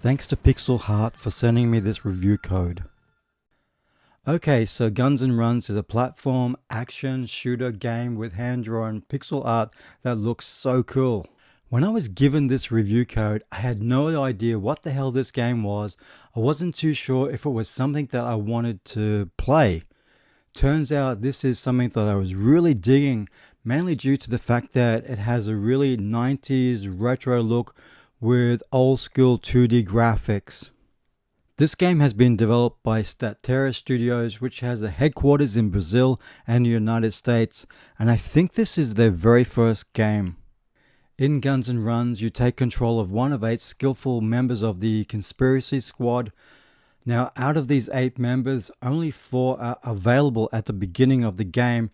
Thanks to pixelheart for sending me this review code. Okay, so Guns N Runs is a platform action shooter game with hand-drawn pixel art that looks so cool. When I was given this review code, I had no idea what the hell this game was. I wasn't too sure if it was something that I wanted to play. Turns out this is something that I was really digging, mainly due to the fact that it has a really 90s retro look with old school 2D graphics. This game has been developed by Statera Studios, which has a headquarters in Brazil and the United States, and I think this is their very first game. In Guns N Runs, you take control of one of 8 skillful members of the conspiracy squad. Now, out of these 8 members, only 4 are available at the beginning of the game,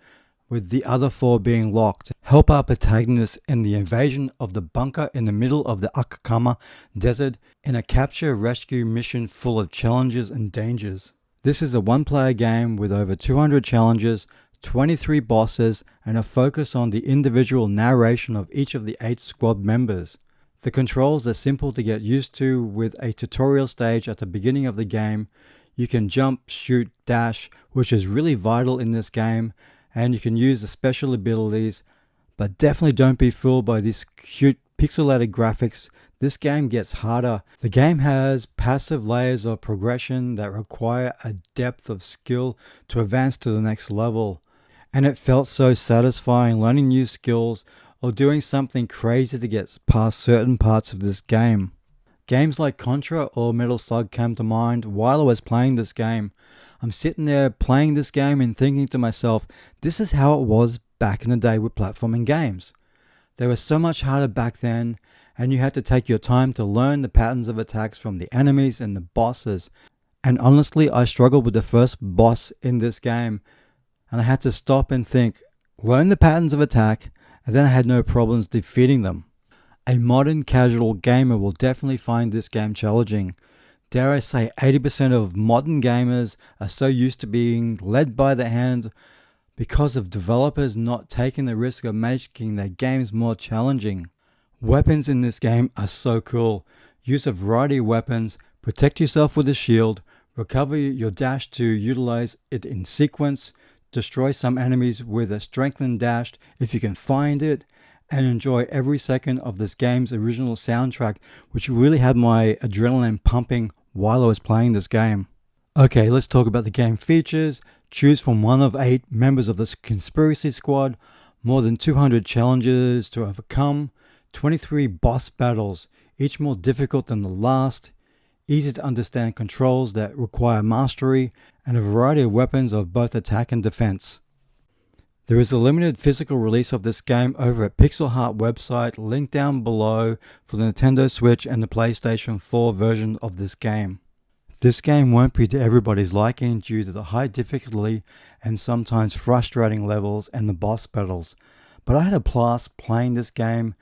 with the other 4 being locked. Help our protagonists in the invasion of the bunker in the middle of the Atacama Desert in a capture-rescue mission full of challenges and dangers. This is a one-player game with over 200 challenges, 23 bosses, and a focus on the individual narration of each of the 8 squad members. The controls are simple to get used to, with a tutorial stage at the beginning of the game. You can jump, shoot, dash, which is really vital in this game, and you can use the special abilities, but definitely don't be fooled by these cute pixelated graphics. This game gets harder. The game has passive layers of progression that require a depth of skill to advance to the next level, and it felt so satisfying learning new skills or doing something crazy to get past certain parts of this game. Games like Contra or Metal Slug came to mind while I was playing this game. I'm sitting there playing this game and thinking to myself, this is how it was back in the day with platforming games. They were so much harder back then, and you had to take your time to learn the patterns of attacks from the enemies and the bosses. And honestly, I struggled with the first boss in this game, and I had to stop and think, learn the patterns of attack, and then I had no problems defeating them. A modern casual gamer will definitely find this game challenging. Dare I say 80% of modern gamers are so used to being led by the hand because of developers not taking the risk of making their games more challenging. Weapons in this game are so cool. Use a variety of weapons, protect yourself with a shield, recover your dash to utilize it in sequence, destroy some enemies with a strengthened dash if you can find it, and enjoy every second of this game's original soundtrack, which really had my adrenaline pumping while I was playing this game. Okay, let's talk about the game features. Choose from one of 8 members of this conspiracy squad, more than 200 challenges to overcome, 23 boss battles, each more difficult than the last, easy to understand controls that require mastery, and a variety of weapons of both attack and defense. There is a limited physical release of this game over at pixelheart website, linked down below, for the Nintendo Switch and the PlayStation 4 version of this game. This game won't be to everybody's liking due to the high difficulty and sometimes frustrating levels and the boss battles, but I had a blast playing this game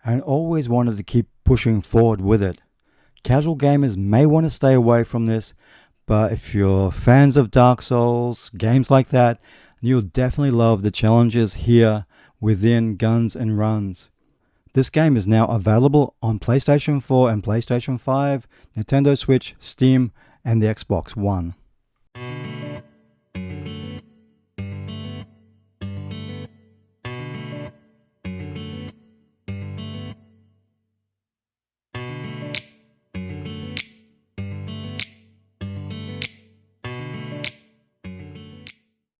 and always wanted to keep pushing forward with it. Casual gamers may want to stay away from this, but if you're fans of Dark Souls, games like that, you'll definitely love the challenges here within Guns N Runs. This game is now available on PlayStation 4 and PlayStation 5, Nintendo Switch, Steam, and the Xbox One.